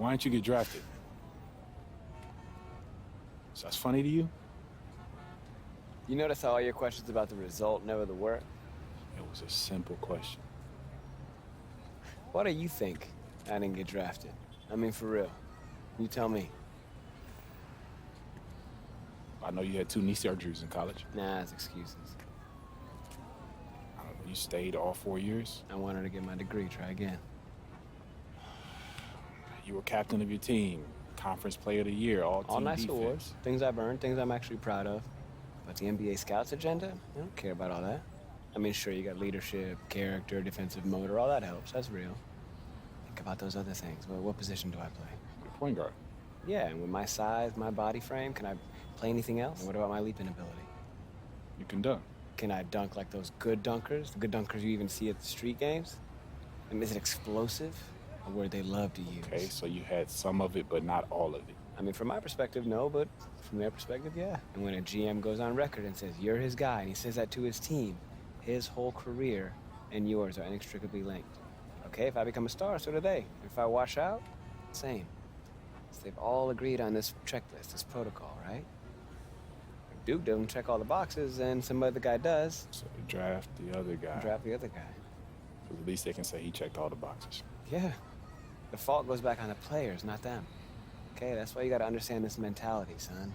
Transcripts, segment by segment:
Why didn't you get drafted? So that's funny to you? You notice how all your questions about the result, never the work? It was a simple question. Why do you think I didn't get drafted? I mean, for real. You tell me. I know you had 2 knee surgeries in college. Nah, it's excuses. I don't know, you stayed all 4 years? I wanted to get my degree, try again. You were captain of your team, conference player of the year, all nice defense. awards, things I've earned, things I'm actually proud of. But the NBA scouts agenda, I don't care about all that. I mean, sure, you got leadership, character, defensive motor, all that helps, that's real. Think about those other things. Well, what position do I play? Point guard. Yeah, and with my size, my body frame, can I play anything else? And what about my leaping ability? You can dunk. Can I dunk like those good dunkers? The good dunkers you even see at the street games? And is it explosive? A word they love to use. Okay, so you had some of it, but not all of it. I mean, from my perspective, no, but from their perspective, yeah. And when a GM goes on record and says, you're his guy, and he says that to his team, his whole career and yours are inextricably linked. Okay, if I become a star, so do they. If I wash out, same. So they've all agreed on this checklist, this protocol, right? If Duke doesn't check all the boxes, and some other guy does. So you draft the other guy. Draft the other guy. Because at least they can say he checked all the boxes. Yeah. The fault goes back on the players, not them. Okay, that's why you gotta understand this mentality, son.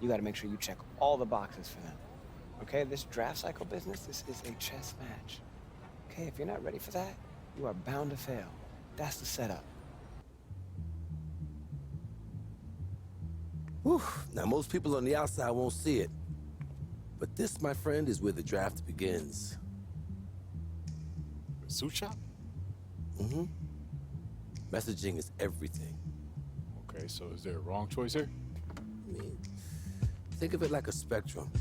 You gotta make sure you check all the boxes for them. Okay, this draft cycle business, this is a chess match. Okay, if you're not ready for that, you are bound to fail. That's the setup. Whew. Now, most people on the outside won't see it. But this, my friend, is where the draft begins. Suit shop? Mm-hmm. Messaging is everything. Okay, so is there a wrong choice here? I mean, think of it like a spectrum.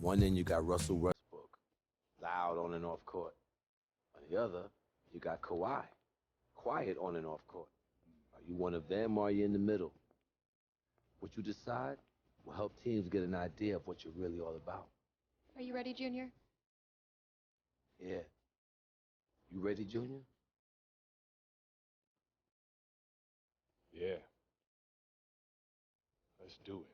One end, you got Russell Westbrook, loud on and off court. On the other, you got Kawhi, quiet on and off court. Are you one of them or are you in the middle? What you decide will help teams get an idea of what you're really all about. Are you ready, Junior? Yeah. You ready, Junior? Yeah. Let's do it.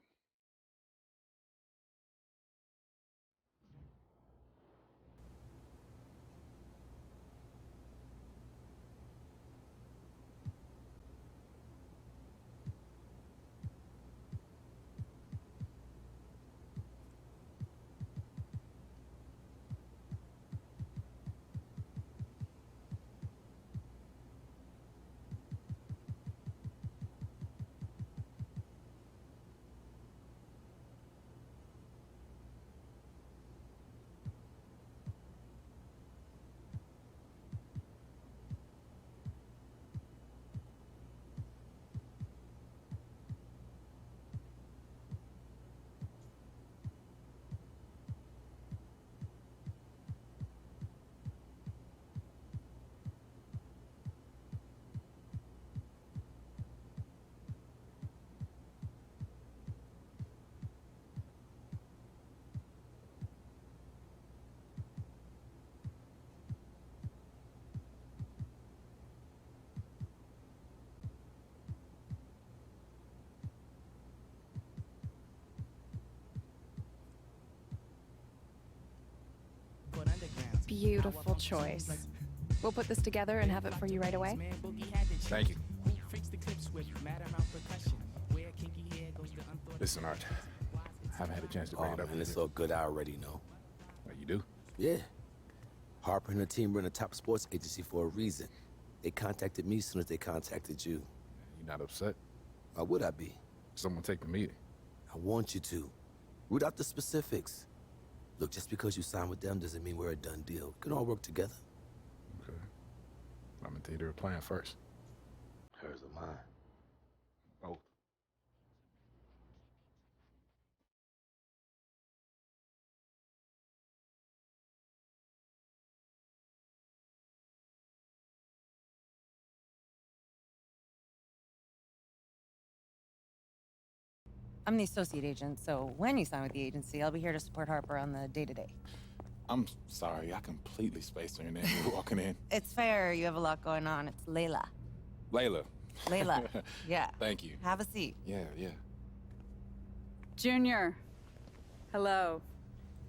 Beautiful choice. We'll put this together and have it for you right away. Thank you. Listen, Art. I haven't had a chance to bring it up. And it's all good, I already know. Oh, you do? Yeah. Harper and her team run a top sports agency for a reason. They contacted me as soon as they contacted you. You not upset? Why would I be? Someone take the meeting. I want you to. Root out the specifics. Look, just because you sign with them doesn't mean we're a done deal. We can all work together. Okay. I'm gonna tell you their plan first. Hers or mine? Oh. I'm the associate agent, so when you sign with the agency, I'll be here to support Harper on the day-to-day. I'm sorry, I completely spaced her name walking in. It's fair, you have a lot going on. It's Layla. Layla. Layla. Yeah. Thank you. Have a seat. Yeah. Junior, hello.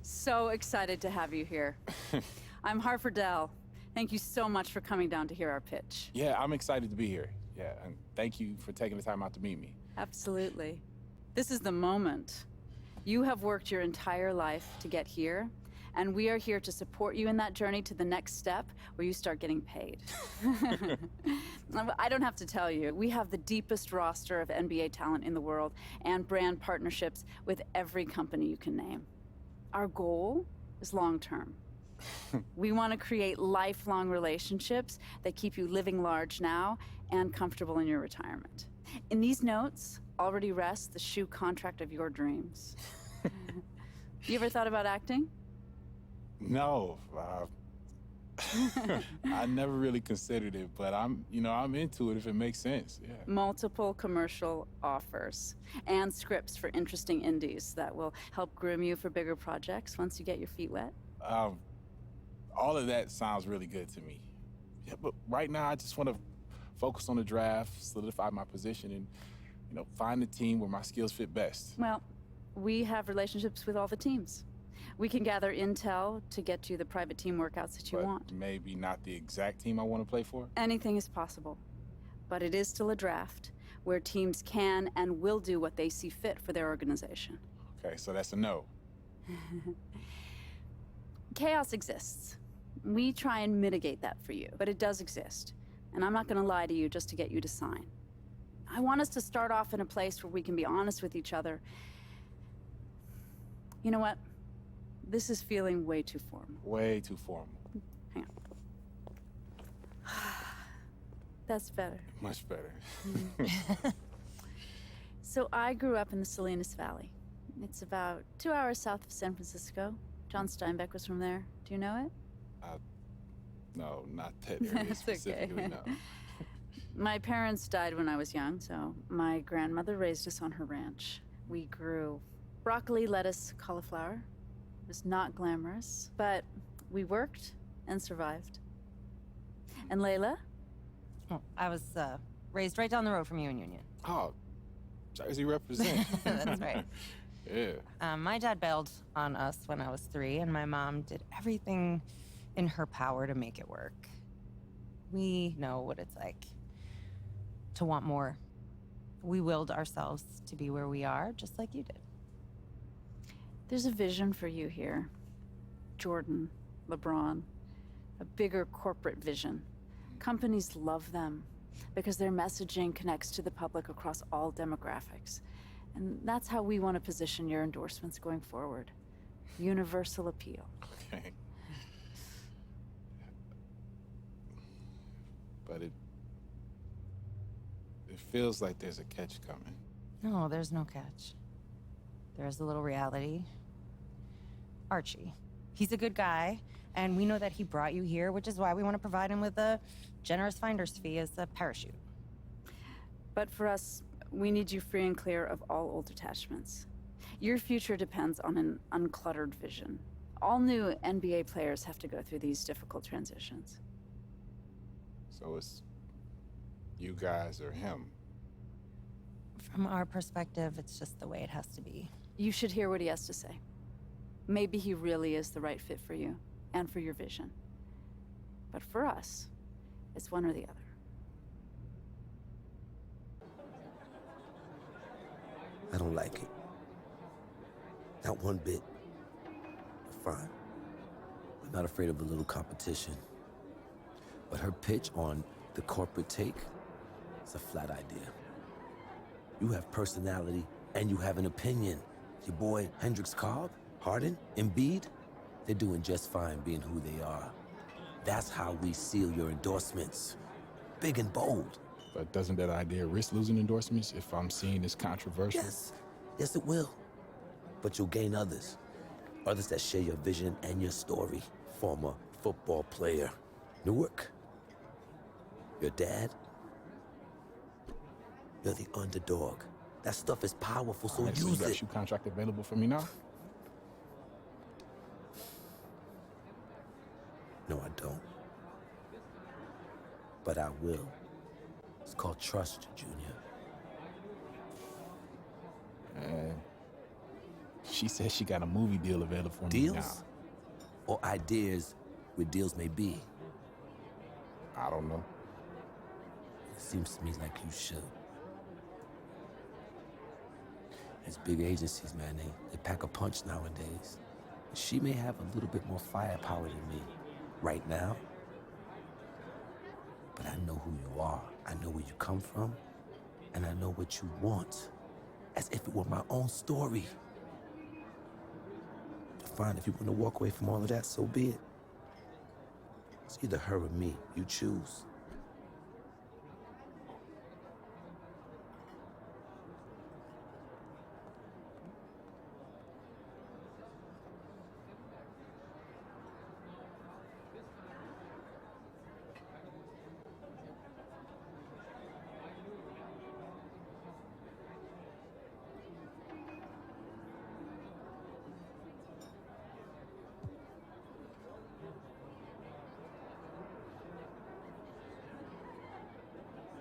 So excited to have you here. I'm Harfordell. Thank you so much for coming down to hear our pitch. Yeah, I'm excited to be here. Yeah, and thank you for taking the time out to meet me. Absolutely. This is the moment. You have worked your entire life to get here, and we are here to support you in that journey to the next step where you start getting paid. I don't have to tell you, we have the deepest roster of NBA talent in the world and brand partnerships with every company you can name. Our goal is long-term. We want to create lifelong relationships that keep you living large now and comfortable in your retirement. In these notes already rests the shoe contract of your dreams. You ever thought about acting? No, I never really considered it, but I'm into it if it makes sense. Yeah. Multiple commercial offers and scripts for interesting indies that will help groom you for bigger projects once you get your feet wet. All of that sounds really good to me. Yeah, but right now I just want to focus on the draft, solidify my position, and find the team where my skills fit best. Well, we have relationships with all the teams. We can gather intel to get you the private team workouts that you But want. maybe not the exact team I want to play for. Anything is possible. But it is still a draft where teams can and will do what they see fit for their organization. Okay, so that's a no. Chaos exists. We try and mitigate that for you, but it does exist. And I'm not going to lie to you just to get you to sign. I want us to start off in a place where we can be honest with each other. You know what? This is feeling way too formal. Way too formal. Hang on. That's better. Much better. So I grew up in the Salinas Valley. It's about 2 hours south of San Francisco. John Steinbeck was from there. Do you know it? No, not that area That's specifically, okay. no. My parents died when I was young, so my grandmother raised us on her ranch. We grew broccoli, lettuce, cauliflower. It was not glamorous, but we worked and survived. And Layla? Well, I was raised right down the road from you in Union. Oh, Jersey represent. That's right. Yeah. My dad bailed on us when I was 3, and my mom did everything in her power to make it work. We know what it's like to want more. We willed ourselves to be where we are, just like you did. There's a vision for you here. Jordan, LeBron, a bigger corporate vision. Companies love them because their messaging connects to the public across all demographics. And that's how we want to position your endorsements going forward. Universal appeal. Okay. But it feels like there's a catch coming. No, there's no catch. There's a little reality. Archie. He's a good guy, and we know that he brought you here, which is why we want to provide him with a generous finder's fee as a parachute. But for us, we need you free and clear of all old attachments. Your future depends on an uncluttered vision. All new NBA players have to go through these difficult transitions. So it's you guys or him. From our perspective, it's just the way it has to be. You should hear what he has to say. Maybe he really is the right fit for you and for your vision. But for us, it's one or the other. I don't like it. Not one bit. Fine. I'm not afraid of a little competition. But her pitch on the corporate take is a flat idea. You have personality and you have an opinion. Your boy Hendricks Cobb, Harden, Embiid, they're doing just fine being who they are. That's how we seal your endorsements. Big and bold. But doesn't that idea risk losing endorsements if I'm seen as controversial? Yes it will. But you'll gain others. Others that share your vision and your story. Former football player. Newark. Your dad. You're the underdog. That stuff is powerful, so Alright, so you use got a it. shoe contract available for me now? No, I don't. But I will. It's called trust, Junior. And she says she got a movie deal available for me Deals? now. Or ideas where deals may be? I don't know. It seems to me like you should. These big agencies, man, they pack a punch nowadays. She may have a little bit more firepower than me right now. But I know who you are. I know where you come from. And I know what you want. As if it were my own story. Fine, if you want to walk away from all of that, so be it. It's either her or me. You choose.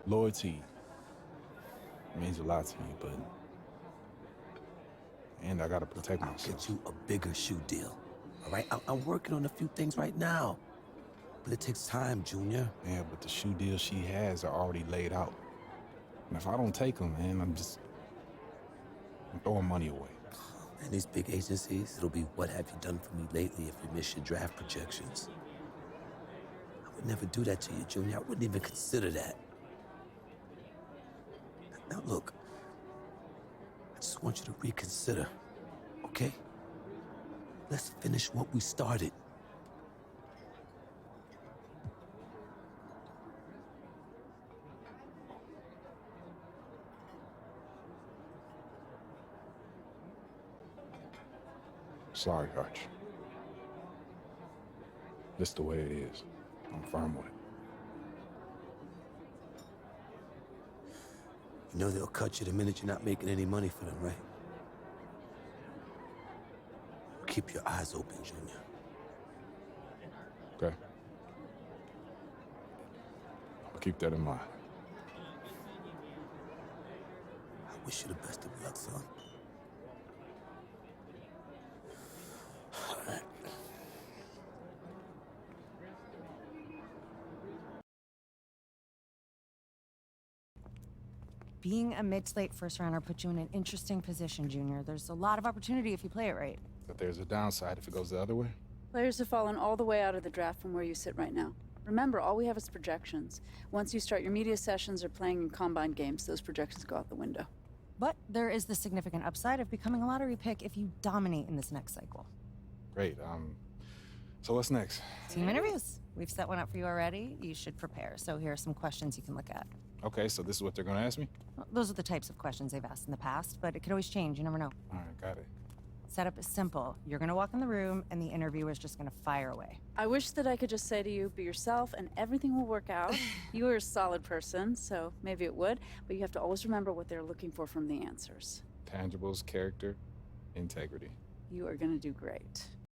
Loyalty means a lot to me, but... And I gotta protect I'll myself. get you a bigger shoe deal. All right? I'm working on a few things right now. But it takes time, Junior. Yeah, but the shoe deals she has are already laid out. And if I don't take them, man, I'm throwing money away. And these big agencies, it'll be what have you done for me lately if you miss your draft projections. I would never do that to you, Junior. I wouldn't even consider that. Now look, I just want you to reconsider, okay? Let's finish what we started. Sorry, Arch. Just the way it is. I'm firm with it. You know they'll cut you the minute you're not making any money for them, right? Keep your eyes open, Junior. Okay? I'll keep that in mind. I wish you the best of luck, son. All right. Being a mid-slate first-rounder puts you in an interesting position, Junior. There's a lot of opportunity if you play it right. But there's a downside if it goes the other way. Players have fallen all the way out of the draft from where you sit right now. Remember, all we have is projections. Once you start your media sessions or playing in combine games, those projections go out the window. But there is the significant upside of becoming a lottery pick if you dominate in this next cycle. Great. So what's next? Team interviews. We've set one up for you already. You should prepare. So here are some questions you can look at. Okay, so this is what they're gonna ask me? Well, those are the types of questions they've asked in the past, but it could always change. You never know. All right, got it. Setup is simple. You're gonna walk in the room, and the interviewer's just gonna fire away. I wish that I could just say to you, be yourself and everything will work out. You are a solid person, so maybe it would, but you have to always remember what they're looking for from the answers. Tangibles, character, integrity. You are gonna do great.